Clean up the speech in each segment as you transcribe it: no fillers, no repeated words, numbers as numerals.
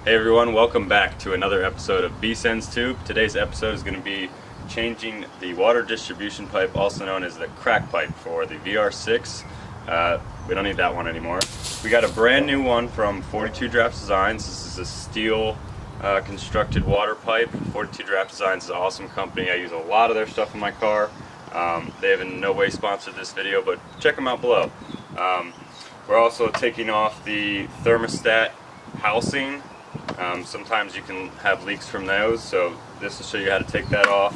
Hey everyone, welcome back to another episode of B-Sense Tube. Today's episode is going to be changing the water distribution pipe, also known as the crack pipe, for the VR6. We don't need that one anymore. We got a brand new one from 42 Draft Designs. This is a steel constructed water pipe. 42 Draft Designs is an awesome company. I use a lot of their stuff in my car. They have in no way sponsored this video, but check them out below. We're also taking off the thermostat housing. Sometimes you can have leaks from those, so this will show you how to take that off.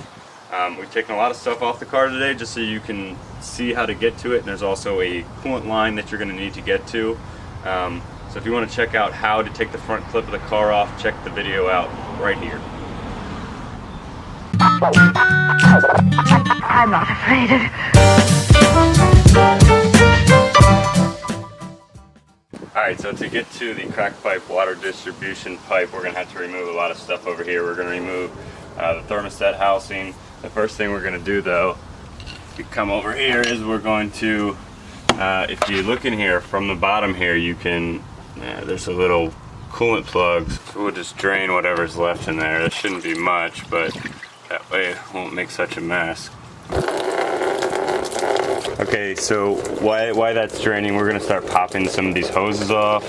We've taken a lot of stuff off the car today just so you can see how to get to it, and there's also a coolant line that you're going to need to get to. So if you want to check out how to take the front clip of the car off, check the video out right here. I'm not afraid of... Alright, so to get to the crack pipe water distribution pipe, we're going to have to remove a lot of stuff over here. We're going to remove the thermostat housing. The first thing we're going to do, though, if you come over here, is we're going to, if you look in here, from the bottom here, you can, there's a little coolant plug. So we'll just drain whatever's left in there. There shouldn't be much, but that way it won't make such a mess. Okay, so why that's draining, we're going to start popping some of these hoses off.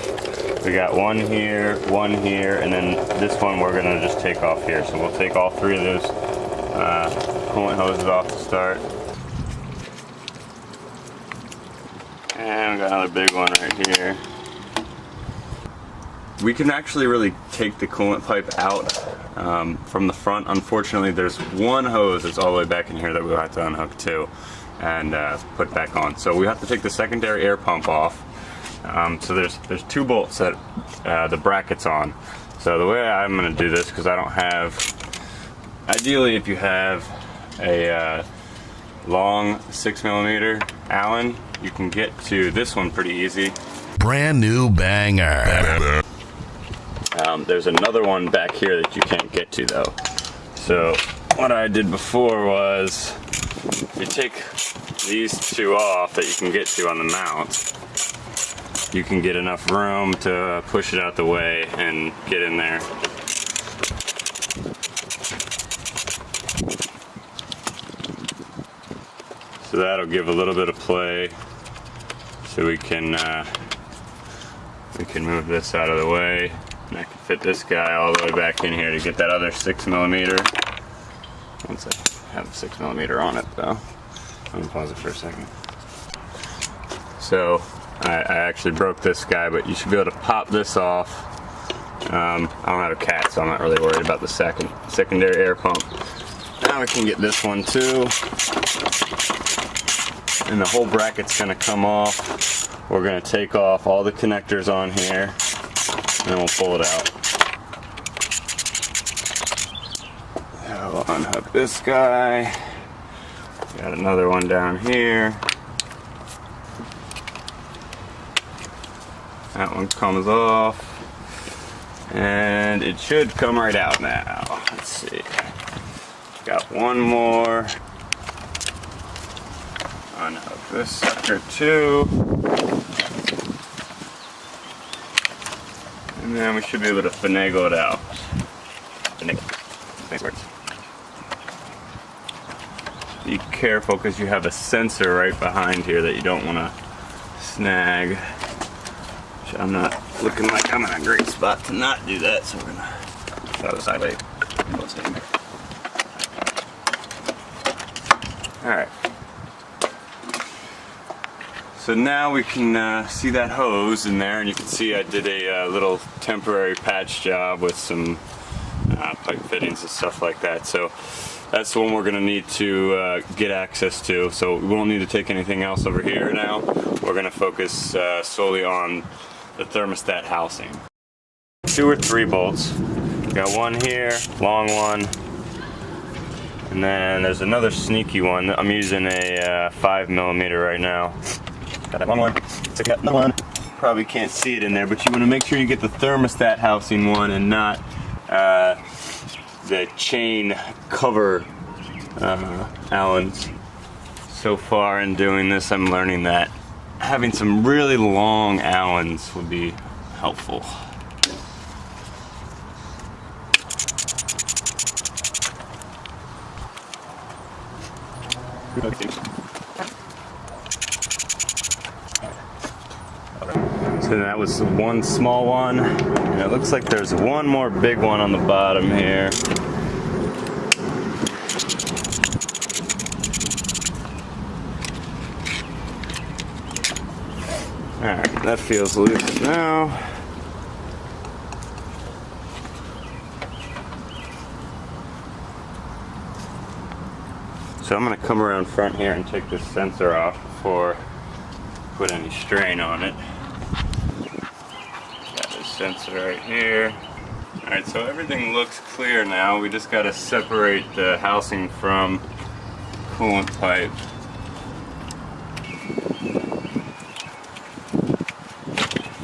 We got one here, and then this one we're going to just take off here. So we'll take all three of those coolant hoses off to start. And we got another big one right here. We can actually really take the coolant pipe out from the front. Unfortunately, there's one hose that's all the way back in here that we'll have to unhook too and put back on. So we have to take the secondary air pump off. So there's two bolts that the bracket's on. So the way I'm going to do this, because I don't have, ideally if you have a long 6mm Allen, you can get to this one pretty easy. Brand new banger. There's another one back here that you can't get to though. So what I did before was, you take these two off that you can get to on the mount, you can get enough room to push it out the way and get in there. So that'll give a little bit of play, so we can move this out of the way, and I can fit this guy all the way back in here to get that other 6mm. Once I have 6mm on it though. I'm gonna pause it for a second. So I actually broke this guy, but you should be able to pop this off. I don't have a cat, so I'm not really worried about the secondary air pump. Now we can get this one too. And the whole bracket's gonna come off. We're gonna take off all the connectors on here, and then we'll pull it out. We'll unhook this guy. Got another one down here. That one comes off. And it should come right out now. Let's see. Got one more. Unhook this sucker too. And then we should be able to finagle it out. Thanks, words. Be careful, because you have a sensor right behind here that you don't want to snag. Which I'm not looking like I'm in a great spot to not do that, so we're going to go sideways. Alright. So now we can see that hose in there, and you can see I did a little temporary patch job with some pipe fittings and stuff like that. So that's the one we're going to need to get access to. So we won't need to take anything else over here now. We're going to focus solely on the thermostat housing. 2 or 3 bolts. Got one here, long one, and then there's another sneaky one. I'm using a 5mm right now. Got that one more. So got another one. Probably can't see it in there, but you want to make sure you get the thermostat housing one and not the chain cover Allens. So far in doing this, I'm learning that having some really long Allens would be helpful. So that was one small one, and it looks like there's one more big one on the bottom here. Alright, that feels loose now. So I'm going to come around front here and take this sensor off before I put any strain on it. Got this sensor right here. Alright, so everything looks clear now. We just got to separate the housing from coolant pipe.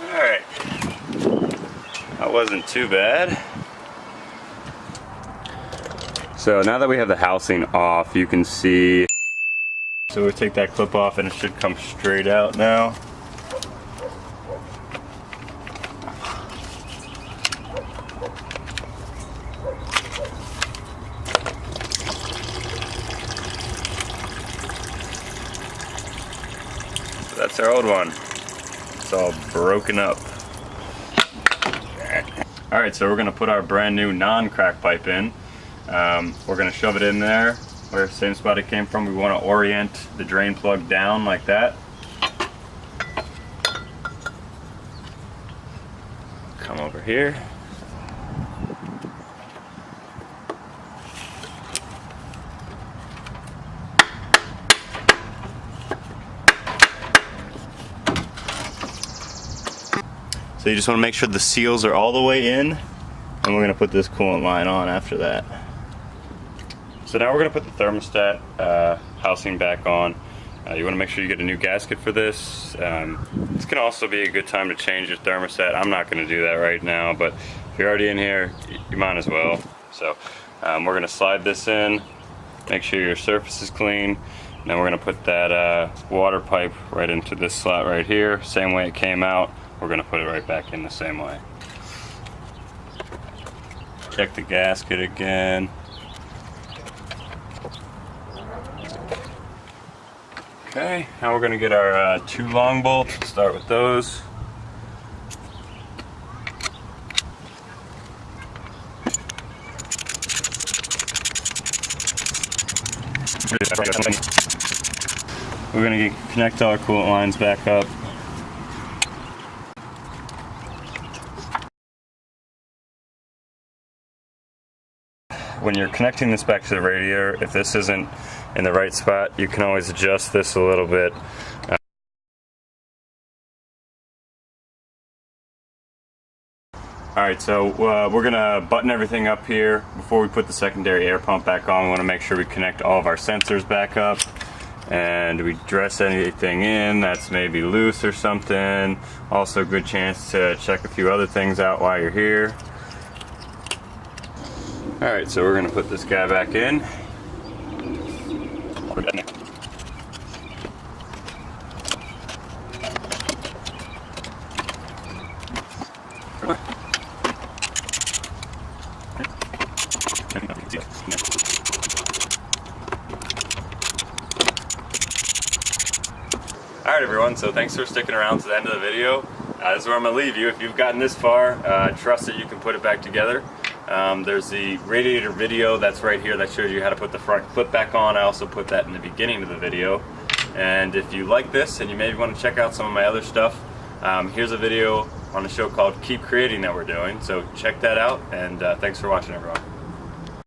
Alright, that wasn't too bad. So now that we have the housing off, you can see, so we'll take that clip off and it should come straight out now. So that's our old one. It's all broken up. Alright, so we're going to put our brand new non-crack pipe in. We're going to shove it in there where the same spot it came from. We want to orient the drain plug down like that. Come over here. So you just want to make sure the seals are all the way in, and we're going to put this coolant line on after that. So now we're going to put the thermostat housing back on. You want to make sure you get a new gasket for this. This can also be a good time to change your thermostat. I'm not going to do that right now, but if you're already in here, you might as well. So we're going to slide this in, make sure your surface is clean. And then we're going to put that water pipe right into this slot right here. Same way it came out, we're going to put it right back in the same way. Check the gasket again. Okay, now we're going to get our two long bolts. Start with those. We're going to connect all our coolant lines back up. When you're connecting this back to the radiator, if this isn't in the right spot, you can always adjust this a little bit. Alright, so we're going to button everything up here. Before we put the secondary air pump back on, we want to make sure we connect all of our sensors back up. And we dress anything in that's maybe loose or something. Also a good chance to check a few other things out while you're here. Alright, so we're going to put this guy back in. Alright everyone, so thanks for sticking around to the end of the video. This is where I'm going to leave you. If you've gotten this far, trust that you can put it back together. There's the radiator video that's right here that shows you how to put the front clip back on. I also put that in the beginning of the video. And if you like this and you maybe want to check out some of my other stuff, here's a video on a show called Keep Creating that we're doing. So check that out, and thanks for watching everyone.